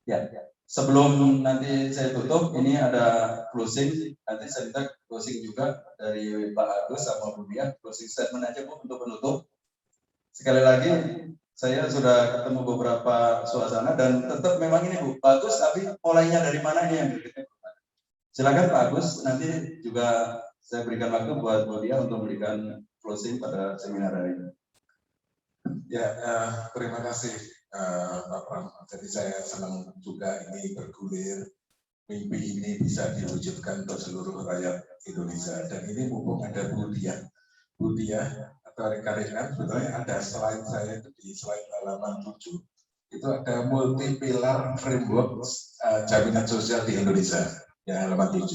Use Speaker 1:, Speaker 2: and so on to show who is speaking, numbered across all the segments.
Speaker 1: Ya, sebelum nanti saya tutup, ini ada closing. Nanti saya minta closing juga dari Pak Agus sama Bu Dian. Closing statement aja Bu untuk penutup. Sekali lagi, saya sudah ketemu beberapa suasana dan tetap memang ini Bu, bagus tapi mulainya dari mana ini yang berbeda. Silakan Pak Agus, nanti juga saya berikan waktu buat Bu Dian untuk memberikan closing pada seminar hari ini.
Speaker 2: Ya, terima kasih Pak Pram. Jadi saya senang juga ini bergulir, mimpi ini bisa diwujudkan untuk seluruh rakyat Indonesia. Dan ini mumpung ada Bu Dia atau rekan-rekan, sebetulnya ada slide saya di slide halaman 7. Itu ada multi pilar framework jaminan sosial di Indonesia, ya halaman 7.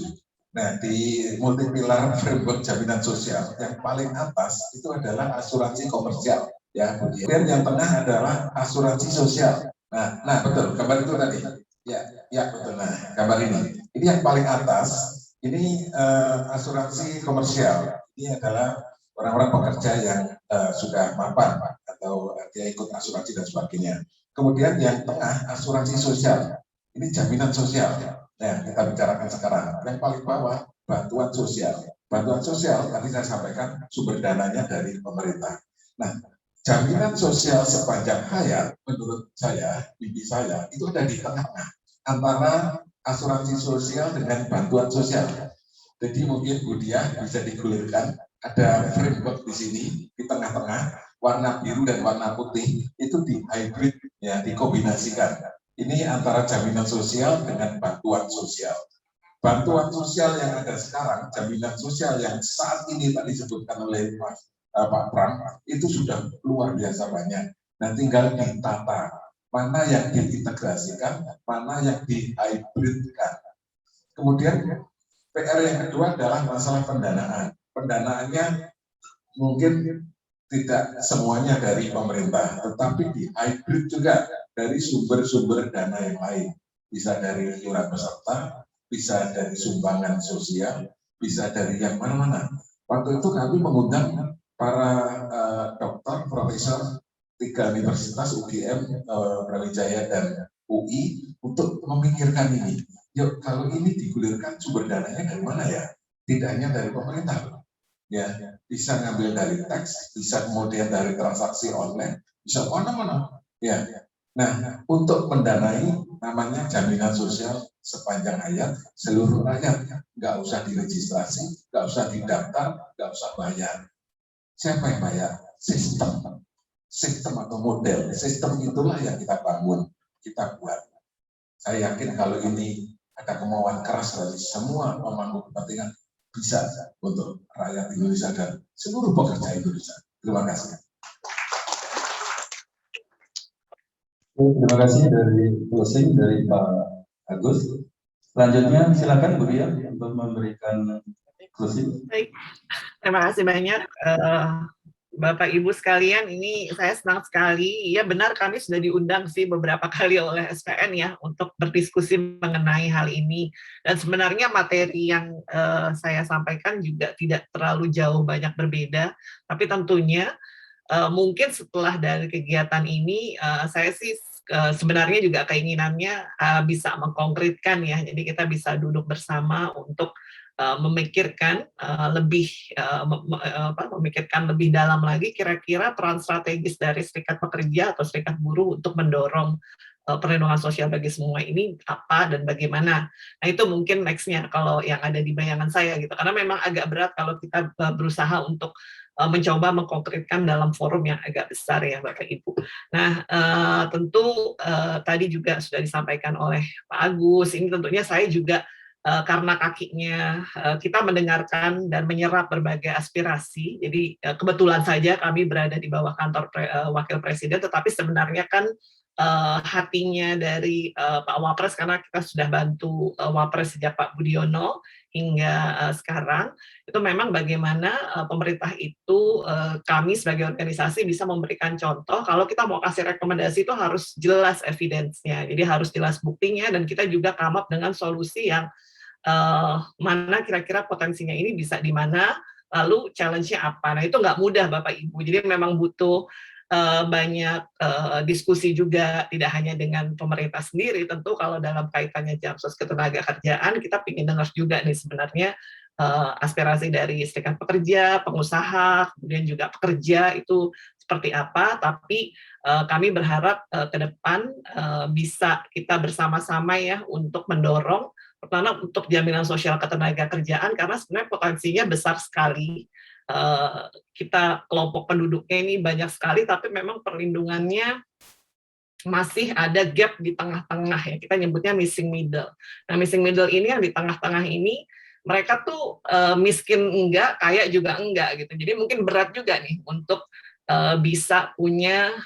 Speaker 2: Nah, di multi pilar framework jaminan sosial yang paling atas itu adalah asuransi komersial. Ya, kemudian yang tengah adalah asuransi sosial. Nah betul, gambar itu tadi. Ya betul. Nah, gambar ini yang paling atas ini asuransi komersial. Ini adalah orang-orang pekerja yang sudah mapan atau dia ikut asuransi dan sebagainya. Kemudian yang tengah asuransi sosial. Ini jaminan sosial. Nah, kita bicarakan sekarang. Yang paling bawah bantuan sosial. Bantuan sosial tadi saya sampaikan sumber dananya dari pemerintah. Nah, jaminan sosial sepanjang hayat, menurut saya, mimpi saya, itu ada di tengah-tengah antara asuransi sosial dengan bantuan sosial. Jadi mungkin Bu Diah bisa digulirkan, ada framework di sini, di tengah-tengah, warna biru dan warna putih, itu di hybrid, ya, dikombinasikan. Ini antara jaminan sosial dengan bantuan sosial. Bantuan sosial yang ada sekarang, jaminan sosial yang saat ini tadi disebutkan oleh Pak Pram, itu sudah luar biasa banyak. Nah, tinggal ditata mana yang diintegrasikan, mana yang dihybridkan. Kemudian PR yang kedua adalah masalah pendanaan. Pendanaannya mungkin tidak semuanya dari pemerintah, tetapi di hybrid juga dari sumber-sumber dana yang lain. Bisa dari iuran peserta, bisa dari sumbangan sosial, bisa dari yang mana-mana. Waktu itu kami mengundang para dokter, profesor, 3 universitas UGM, Brawijaya, dan UI untuk memikirkan ini. Yuk, kalau ini digulirkan sumber dananya dari mana ya? Tidak hanya dari pemerintah, ya, bisa ngambil dari teks, bisa kemudian dari transaksi online, bisa mana-mana, ya. Nah, untuk mendanai namanya jaminan sosial sepanjang hayat seluruh rakyat, nggak usah diregistrasi, nggak usah didaftar, nggak usah bayar. Siapa yang bayar? Sistem atau model. Sistem itulah yang kita bangun, kita buat. Saya yakin kalau ini ada kemauan keras dari semua pemangku kepentingan, bisa untuk rakyat Indonesia dan seluruh pekerja Indonesia. Terima kasih.
Speaker 1: Terima kasih dari closing dari Pak Agus. Selanjutnya silakan Bu Dia untuk memberikan closing.
Speaker 3: Baik, terima kasih banyak Bapak Ibu sekalian. Ini saya senang sekali. Ya benar, kami sudah diundang sih beberapa kali oleh SPN ya untuk berdiskusi mengenai hal ini. Dan sebenarnya materi yang saya sampaikan juga tidak terlalu jauh banyak berbeda. Tapi tentunya mungkin setelah dari kegiatan ini, saya sih sebenarnya juga keinginannya bisa mengkonkretkan ya. Jadi kita bisa duduk bersama untuk memikirkan memikirkan lebih dalam lagi kira-kira peran strategis dari serikat pekerja atau serikat buruh untuk mendorong perlindungan sosial bagi semua ini apa dan bagaimana. Nah itu mungkin next-nya kalau yang ada di bayangan saya gitu, karena memang agak berat kalau kita berusaha untuk mencoba mengkonkretkan dalam forum yang agak besar ya Bapak Ibu. Nah tentu tadi juga sudah disampaikan oleh Pak Agus, ini tentunya saya juga karena kakinya kita mendengarkan dan menyerap berbagai aspirasi. Jadi kebetulan saja kami berada di bawah kantor Wakil Presiden, tetapi sebenarnya kan hatinya dari Pak Wapres, karena kita sudah bantu Wapres sejak Pak Budiono hingga sekarang, itu memang bagaimana pemerintah itu, kami sebagai organisasi bisa memberikan contoh. Kalau kita mau kasih rekomendasi itu harus jelas evidence-nya, jadi harus jelas buktinya, dan kita juga come up dengan solusi yang mana kira-kira potensinya ini bisa di mana, lalu challenge-nya apa. Nah itu nggak mudah Bapak Ibu, jadi memang butuh banyak diskusi juga, tidak hanya dengan pemerintah sendiri, tentu kalau dalam kaitannya Jamsos Ketenagakerjaan, kita ingin dengar juga nih sebenarnya aspirasi dari serikat pekerja, pengusaha, kemudian juga pekerja itu seperti apa, tapi kami berharap ke depan bisa kita bersama-sama ya untuk mendorong, pertama untuk jaminan sosial ketenagakerjaan, karena sebenarnya potensinya besar sekali. Kita kelompok penduduknya ini banyak sekali, tapi memang perlindungannya masih ada gap di tengah-tengah ya, kita nyebutnya missing middle. Nah, missing middle ini yang di tengah-tengah ini, mereka tuh miskin enggak, kaya juga enggak gitu. Jadi mungkin berat juga nih untuk bisa punya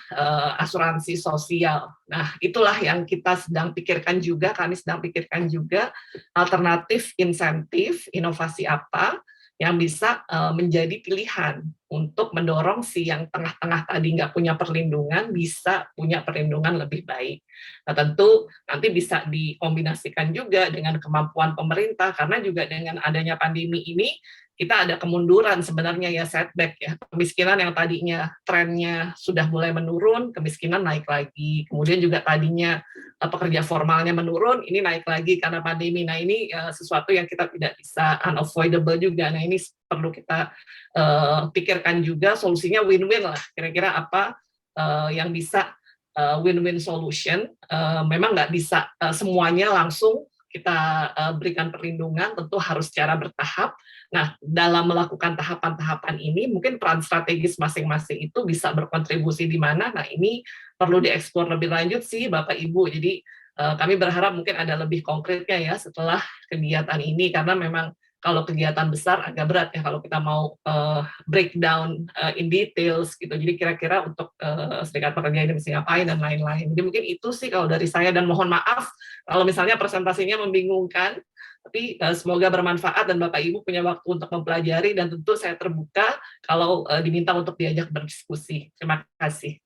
Speaker 3: asuransi sosial. Nah, itulah yang kita sedang pikirkan juga, kami sedang pikirkan juga alternatif insentif, inovasi apa yang bisa menjadi pilihan untuk mendorong si yang tengah-tengah tadi nggak punya perlindungan bisa punya perlindungan lebih baik. Nah, tentu nanti bisa dikombinasikan juga dengan kemampuan pemerintah, karena juga dengan adanya pandemi ini kita ada kemunduran sebenarnya ya, setback ya. Kemiskinan yang tadinya trennya sudah mulai menurun, kemiskinan naik lagi. Kemudian juga tadinya pekerja formalnya menurun, ini naik lagi karena pandemi. Nah, ini sesuatu yang kita tidak bisa unavoidable juga. Nah, ini perlu kita pikirkan juga, solusinya win-win lah. Kira-kira apa yang bisa win-win solution. Memang nggak bisa semuanya langsung kita berikan perlindungan, tentu harus secara bertahap. Nah, dalam melakukan tahapan-tahapan ini, mungkin peran strategis masing-masing itu bisa berkontribusi di mana. Nah, ini perlu dieksplor lebih lanjut sih, Bapak Ibu. Jadi, kami berharap mungkin ada lebih konkretnya ya setelah kegiatan ini, karena memang kalau kegiatan besar agak berat ya kalau kita mau breakdown in details gitu. Jadi kira-kira untuk serikat pekerja ini mesti ngapain dan lain-lain. Jadi mungkin itu sih kalau dari saya, dan mohon maaf kalau misalnya presentasinya membingungkan, tapi semoga bermanfaat dan Bapak Ibu punya waktu untuk mempelajari, dan tentu saya terbuka kalau diminta untuk diajak berdiskusi. Terima kasih.